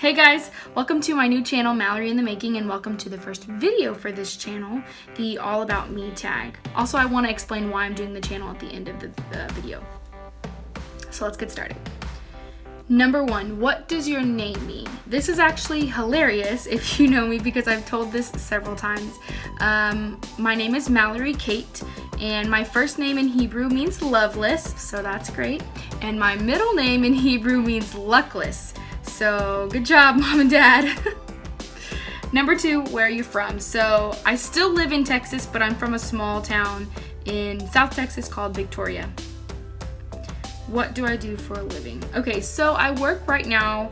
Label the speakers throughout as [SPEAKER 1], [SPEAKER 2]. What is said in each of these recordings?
[SPEAKER 1] Hey guys, welcome to my new channel, Mallory in the Making, and welcome to the first video for this channel, the All About Me tag. Also, I want to explain why I'm doing the channel at the end of the video. So let's get started. Number 1, what does your name mean? This is actually hilarious if you know me because I've told this several times. My name is Mallory Kate, and my first name in Hebrew means loveless, so that's great. And my middle name in Hebrew means luckless. So good job, Mom and Dad. Number 2, where are you from? So I still live in Texas, but I'm from a small town in South Texas called Victoria. What do I do for a living? Okay, so I work right now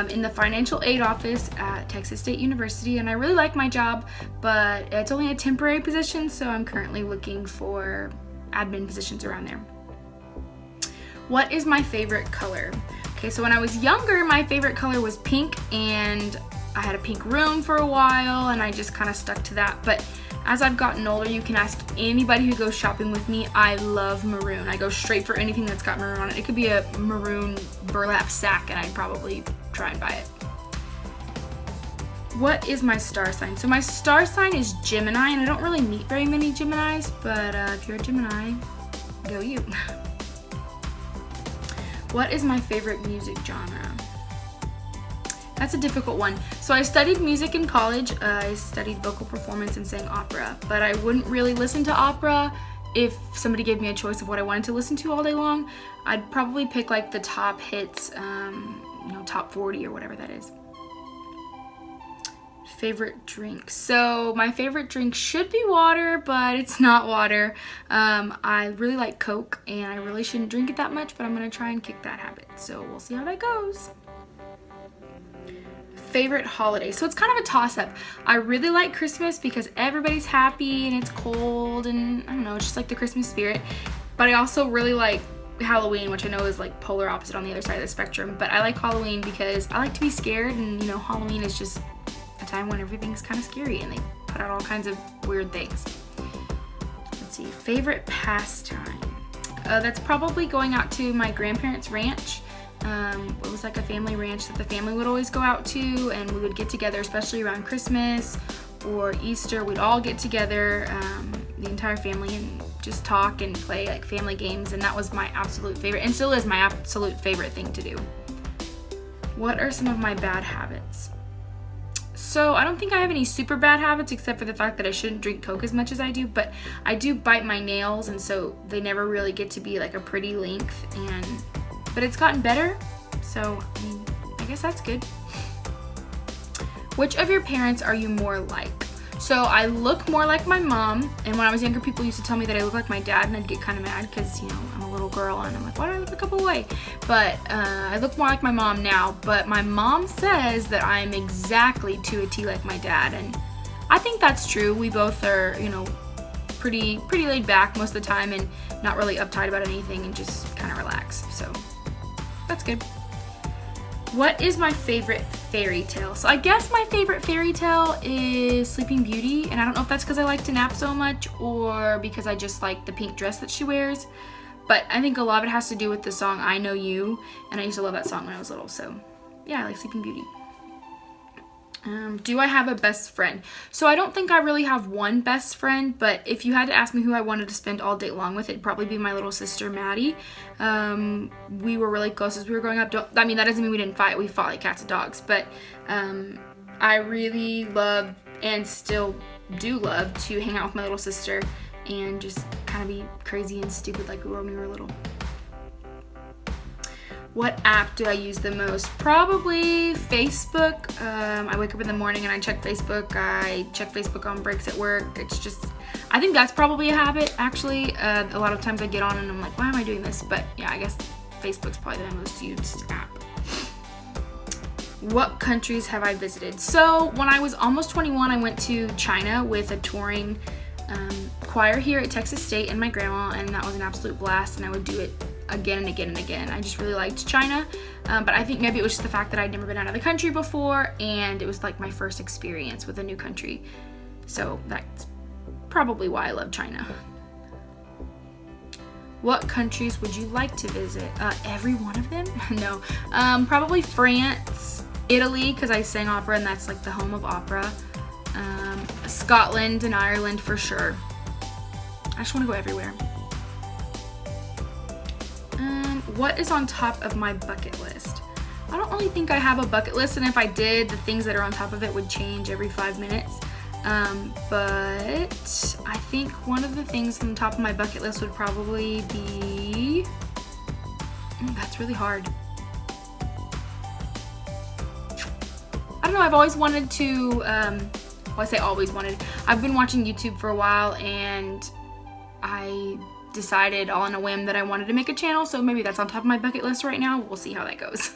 [SPEAKER 1] in the financial aid office at Texas State University, and I really like my job, but it's only a temporary position, so I'm currently looking for admin positions around there. What is my favorite color? Okay, so when I was younger, my favorite color was pink, and I had a pink room for a while, and I just kind of stuck to that. But as I've gotten older, you can ask anybody who goes shopping with me, I love maroon. I go straight for anything that's got maroon on it. It could be a maroon burlap sack, and I'd probably try and buy it. What is my star sign? So my star sign is Gemini, and I don't really meet very many Geminis, but if you're a Gemini, go you. What is my favorite music genre? That's a difficult one. So I studied music in college. I studied vocal performance and sang opera, but I wouldn't really listen to opera if somebody gave me a choice of what I wanted to listen to all day long. I'd probably pick like the top hits, top 40 or whatever that is. Favorite drink. So my favorite drink should be water, but it's not water. I really like Coke, and I really shouldn't drink it that much, but I'm gonna try and kick that habit. So we'll see how that goes. Favorite holiday. So it's kind of a toss-up. I really like Christmas because everybody's happy and it's cold, and I don't know, it's just like the Christmas spirit. But I also really like Halloween, which I know is like polar opposite on the other side of the spectrum. But I like Halloween because I like to be scared, and Halloween is just a time when everything's kind of scary and they put out all kinds of weird things. Let's see, favorite pastime. That's probably going out to my grandparents' ranch. It was like a family ranch that the family would always go out to, and we would get together, especially around Christmas or Easter. We'd all get together, the entire family, and just talk and play like family games, and that was my absolute favorite, and still is my absolute favorite thing to do. What are some of my bad habits? So I don't think I have any super bad habits except for the fact that I shouldn't drink Coke as much as I do, but I do bite my nails, and so they never really get to be like a pretty length, but it's gotten better, so I guess that's good. Which of your parents are you more like? So I look more like my mom, and when I was younger, people used to tell me that I look like my dad, and I'd get kind of mad because, I'm a little girl, and I'm like, why do I look a couple away? But I look more like my mom now, but my mom says that I'm exactly to a T like my dad, and I think that's true. We both are, pretty laid back most of the time and not really uptight about anything and just kind of relax, so that's good. What is my favorite fairy tale? So I guess my favorite fairy tale is Sleeping Beauty, and I don't know if that's because I like to nap so much or because I just like the pink dress that she wears, but I think a lot of it has to do with the song I Know You, and I used to love that song when I was little, so yeah, I like Sleeping Beauty. Do I have a best friend? So I don't think I really have one best friend, but if you had to ask me who I wanted to spend all day long with, it'd probably be my little sister, Maddie. We were really close as we were growing up. That doesn't mean we didn't fight. We fought like cats and dogs, but I really love and still do love to hang out with my little sister and just kind of be crazy and stupid like we were when we were little. What app do I use the most? Probably Facebook. I wake up in the morning and I check Facebook. I check Facebook on breaks at work. I think that's probably a habit, actually. A lot of times I get on and I'm like, why am I doing this? But yeah, I guess Facebook's probably the most used app. What countries have I visited? So when I was almost 21, I went to China with a touring choir here at Texas State and my grandma, and that was an absolute blast, and I would do it again and again and again. I just really liked China, but I think maybe it was just the fact that I'd never been out of the country before, and it was like my first experience with a new country, so that's probably why I love China. What countries would you like to visit? Every one of them? No, probably France, Italy, because I sang opera and that's like the home of opera. Scotland and Ireland for sure. I just want to go everywhere. What is on top of my bucket list? I don't really think I have a bucket list, and if I did, the things that are on top of it would change every 5 minutes. But I think one of the things on the top of my bucket list would probably be... that's really hard. I don't know, I've always wanted to, well, I say always wanted. I've been watching YouTube for a while, and I decided all on a whim that I wanted to make a channel, so maybe that's on top of my bucket list right now. We'll see how that goes.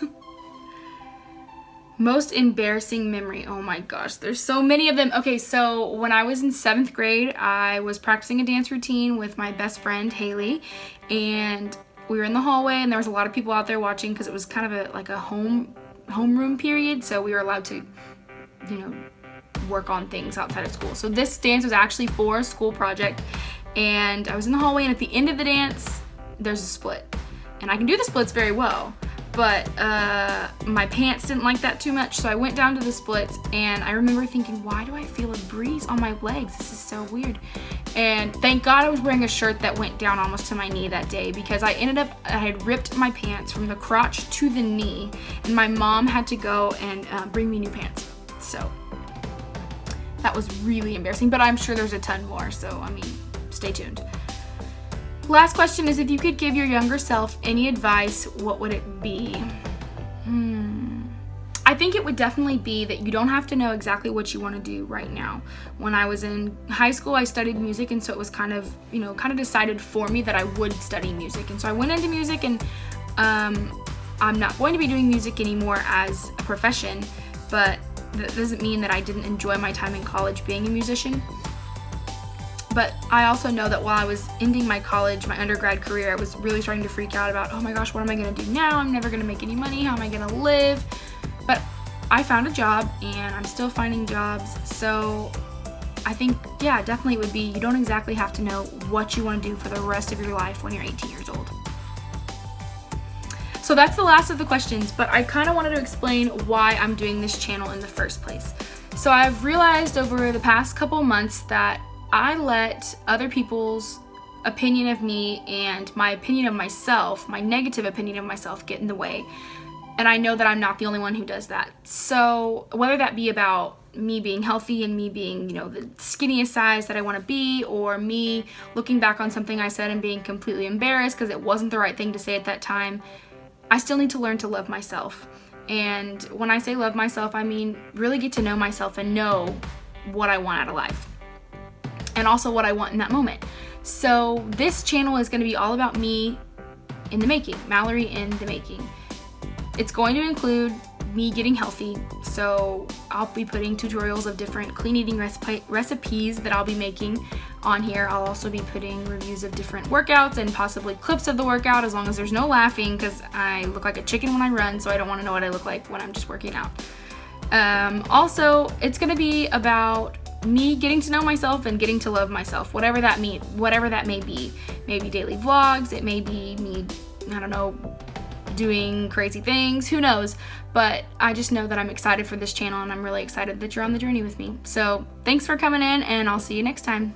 [SPEAKER 1] Most embarrassing memory. Oh my gosh, there's so many of them. Okay, so when I was in 7th grade, I was practicing a dance routine with my best friend, Haley, and we were in the hallway, and there was a lot of people out there watching because it was kind of like a homeroom period, so we were allowed to, you know, work on things outside of school. So this dance was actually for a school project, and I was in the hallway, and at the end of the dance, there's a split. And I can do the splits very well, but my pants didn't like that too much, so I went down to the splits, and I remember thinking, why do I feel a breeze on my legs? This is so weird. And thank God I was wearing a shirt that went down almost to my knee that day, because I had ripped my pants from the crotch to the knee, and my mom had to go and bring me new pants. So that was really embarrassing, but I'm sure there's a ton more, so I mean, stay tuned. Last question is, if you could give your younger self any advice, what would it be? I think it would definitely be that you don't have to know exactly what you want to do right now. When I was in high school, I studied music, and so it was kind of decided for me that I would study music. And so I went into music, and I'm not going to be doing music anymore as a profession, but that doesn't mean that I didn't enjoy my time in college being a musician. But I also know that while I was ending my undergrad career, I was really starting to freak out about, oh my gosh, what am I going to do now? I'm never going to make any money. How am I going to live? But I found a job, and I'm still finding jobs. So I think, yeah, definitely it would be, you don't exactly have to know what you want to do for the rest of your life when you're 18 years old. So that's the last of the questions, but I kind of wanted to explain why I'm doing this channel in the first place. So I've realized over the past couple months that I let other people's opinion of me and my opinion of myself, my negative opinion of myself, get in the way. And I know that I'm not the only one who does that. So whether that be about me being healthy and me being, the skinniest size that I want to be, or me looking back on something I said and being completely embarrassed because it wasn't the right thing to say at that time, I still need to learn to love myself. And when I say love myself, I mean really get to know myself and know what I want out of life, and also what I want in that moment. So this channel is going to be all about me in the making, Mallory in the making. It's going to include me getting healthy, so I'll be putting tutorials of different clean eating recipes that I'll be making on here. I'll also be putting reviews of different workouts and possibly clips of the workout, as long as there's no laughing, because I look like a chicken when I run, so I don't want to know what I look like when I'm just working out. Also, it's going to be about me getting to know myself and getting to love myself, whatever that may be. Maybe daily vlogs, it may be me, I don't know, doing crazy things, who knows, but I just know that I'm excited for this channel, and I'm really excited that you're on the journey with me. So thanks for coming in, and I'll see you next time.